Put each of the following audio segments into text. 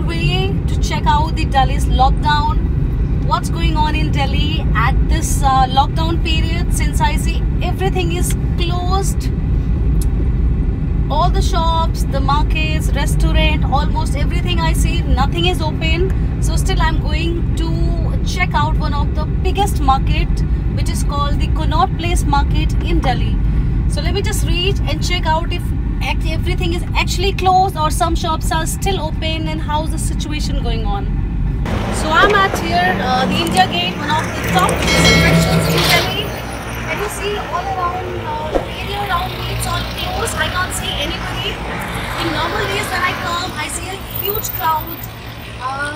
one way to check out the Delhi's lockdown. What's going on in Delhi at this lockdown period, since I see everything is closed. All the shops, the markets, restaurant, almost everything I see, nothing is open. So still I'm going to check out one of the biggest market, which is called the Connaught Place market in Delhi. So let me just reach and check out if everything is actually closed or some shops are still open and how's the situation going on. So I'm at here, the India Gate, one of the top attractions in Delhi. Can you see all around, the area around me, it's all closed. I can't see anybody. In normal days when I come, I see a huge crowd.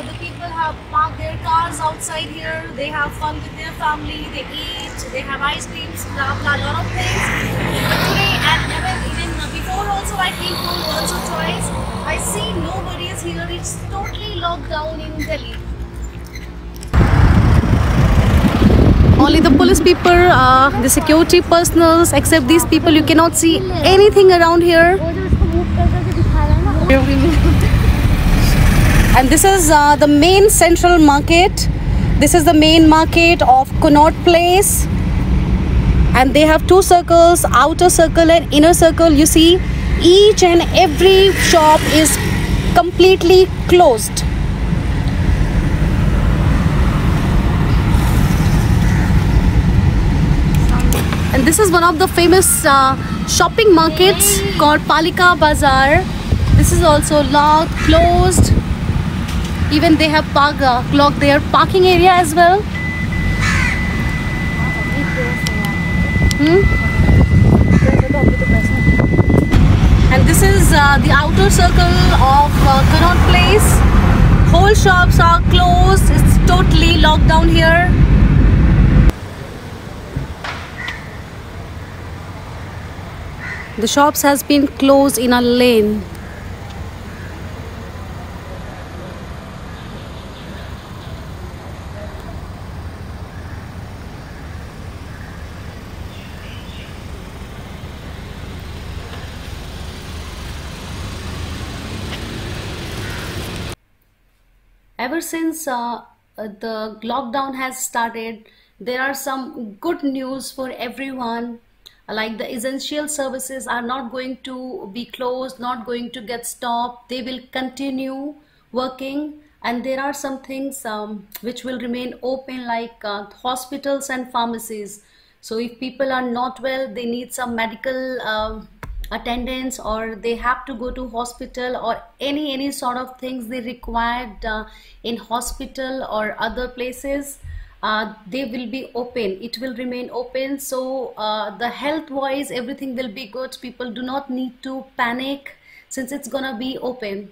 The people have parked their cars outside here. They have fun with their family. They eat. They have ice creams, blah blah, lot of things. But today, and even before also, I came home once or twice. I see nobody is here. It's totally locked down in Delhi. Only the police people, the security personals, except these people, you cannot see anything around here. And this is the main central market. This is the main market of Connaught Place. And they have two circles, outer circle and inner circle. You see, each and every shop is completely closed. And this is one of the famous shopping markets called Palika Bazaar. This is also locked, closed. Even they have locked their parking area as well. And this is the outer circle of Connaught Place. Whole shops are closed. It's totally locked down here. The shops has been closed in a lane. Ever since the lockdown has started, there are some good news for everyone. Like the essential services are not going to be closed, not going to get stopped. They will continue working, and there are some things which will remain open, like hospitals and pharmacies. So if people are not well, they need some medical attendance, or they have to go to hospital, or any sort of things they required in hospital or other places, they will be open. It will remain open. So the health wise, everything will be good. People do not need to panic since it's gonna be open.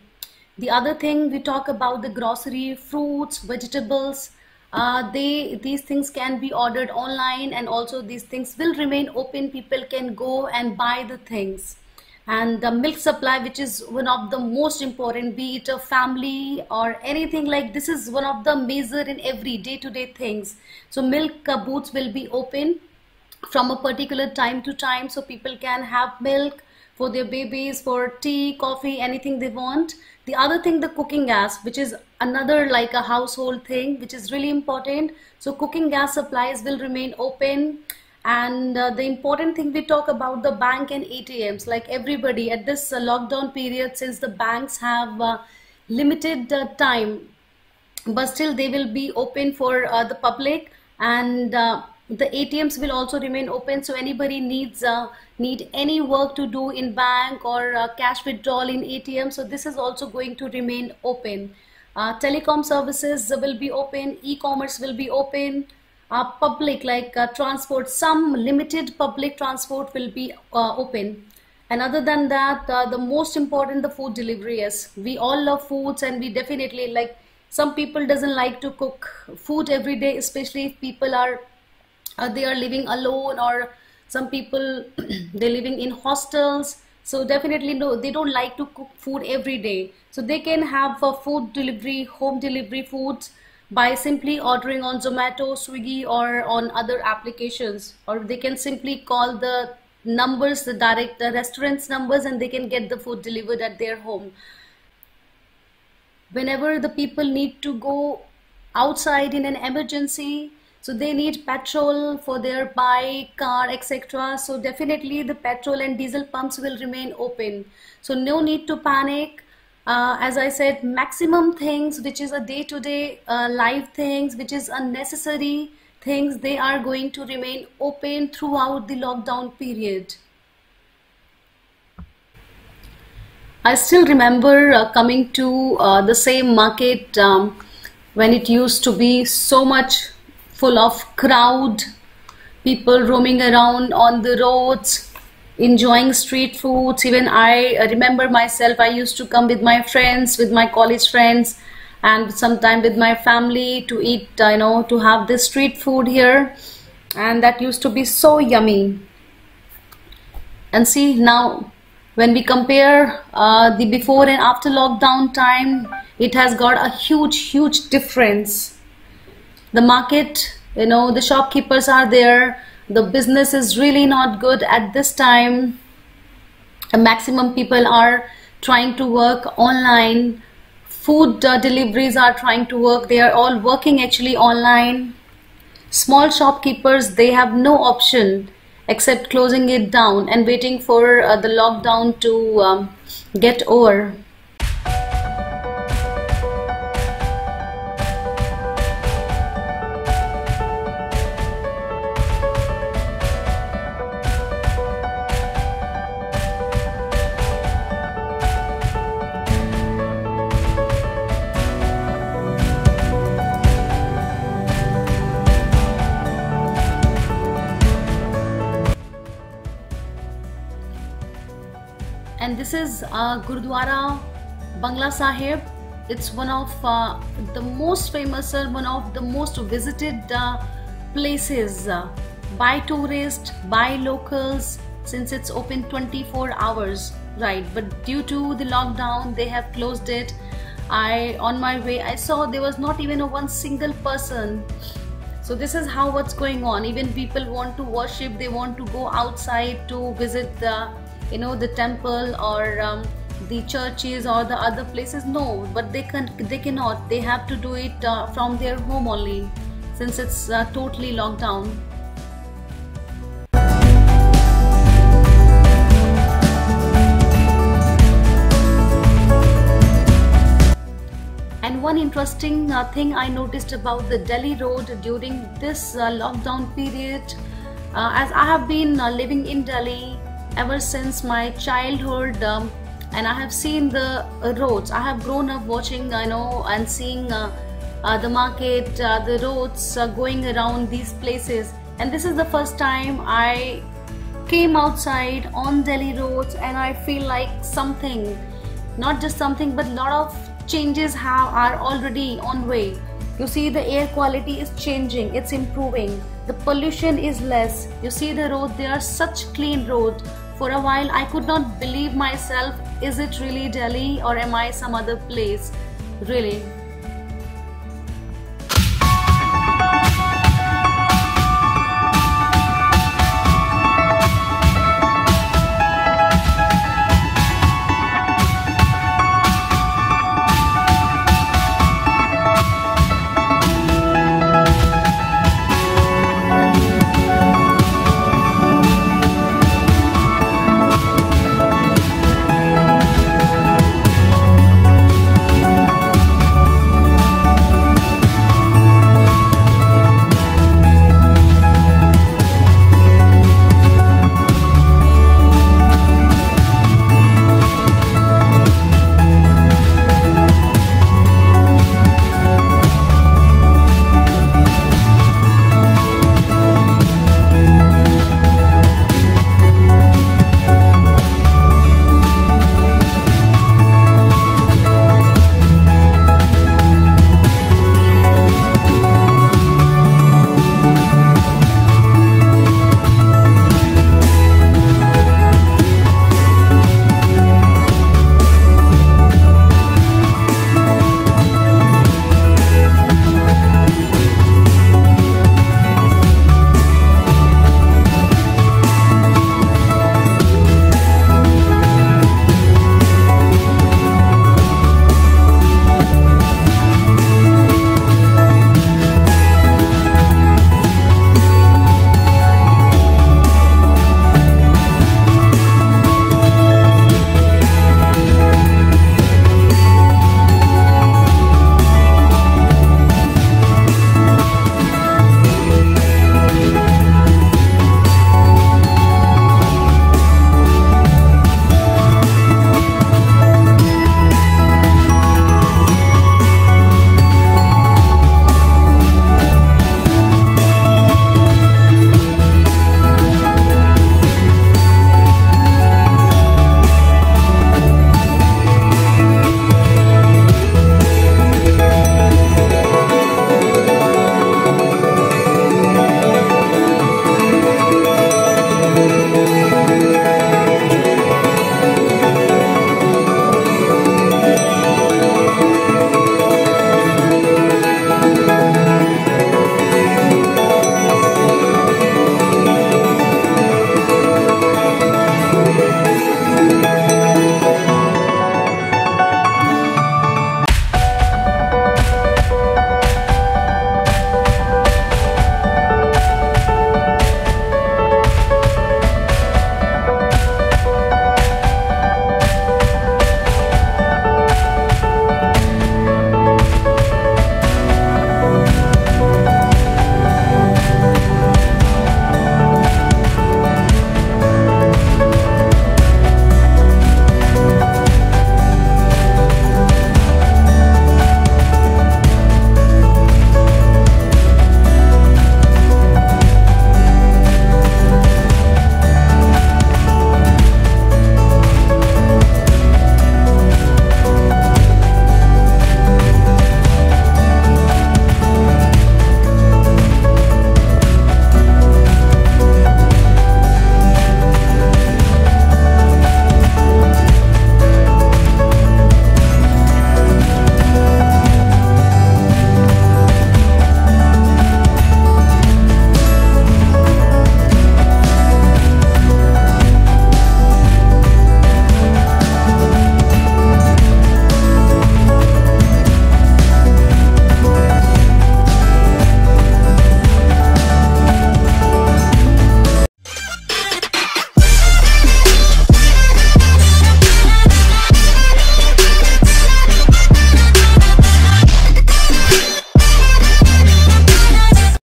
The other thing, we talk about the grocery, fruits, vegetables. These things can be ordered online, and also these things will remain open. People can go and buy the things. And the milk supply, which is one of the most important, be it a family or anything, like this is one of the major in every day-to-day things. So milk booths will be open from a particular time to time, so people can have milk for their babies, for tea, coffee, anything they want. The other thing, the cooking gas, which is another like a household thing, which is really important. So cooking gas supplies will remain open. And the important thing, we talk about the bank and ATMs. Like everybody at this lockdown period, since the banks have limited time, but still they will be open for the public, and the ATMs will also remain open. So anybody need any work to do in bank or cash withdrawal in ATM, so this is also going to remain open. Telecom services will be open, e-commerce will be open. Public, like transport, some limited public transport will be open. And other than that, the most important, the food delivery. Yes, we all love foods, and we definitely like, some people doesn't like to cook food every day, especially if people are they are living alone, or some people they're living in hostels. So definitely no, they don't like to cook food every day. So they can have food delivery, home delivery foods, by simply ordering on Zomato, Swiggy, or on other applications. Or they can simply call the numbers, the restaurant's numbers, and they can get the food delivered at their home. whenever the people need to go outside in an emergency, so they need petrol for their bike, car, etc. So definitely the petrol and diesel pumps will remain open, so no need to panic. As I said, maximum things which is a day-to-day life things, which is unnecessary things, they are going to remain open throughout the lockdown period. I still remember coming to the same market when it used to be so much full of crowd, people roaming around on the roads, enjoying street foods. Even I remember myself, I used to come with my friends, with my college friends, and sometime with my family to eat, to have this street food here, and that used to be so yummy. And see now, when we compare the before and after lockdown time, it has got a huge difference. The market, the shopkeepers are there, the business is really not good at this time. A maximum people are trying to work online, food deliveries are trying to work, they are all working actually online. Small shopkeepers, they have no option except closing it down and waiting for the lockdown to get over. And this is Gurudwara Bangla Sahib. It's one of the most famous, one of the most visited places by tourists, by locals, since it's open 24 hours, right? But due to the lockdown, they have closed it. On my way, I saw there was not even one single person. So this is how what's going on. Even people want to worship, they want to go outside to visit the temple or the churches or the other places. No, but they cannot. They have to do it from their home only, since it's totally locked down. And one interesting thing I noticed about the Delhi road during this lockdown period, as I have been living in Delhi ever since my childhood, and I have seen the roads. I have grown up watching, and seeing the market, the roads going around these places. And this is the first time I came outside on Delhi roads, and I feel like something, not just something, but a lot of changes are already on way. You see, the air quality is changing, it's improving, the pollution is less. You see the road, they are such clean roads. For a while I could not believe myself, is it really Delhi or am I some other place? Really.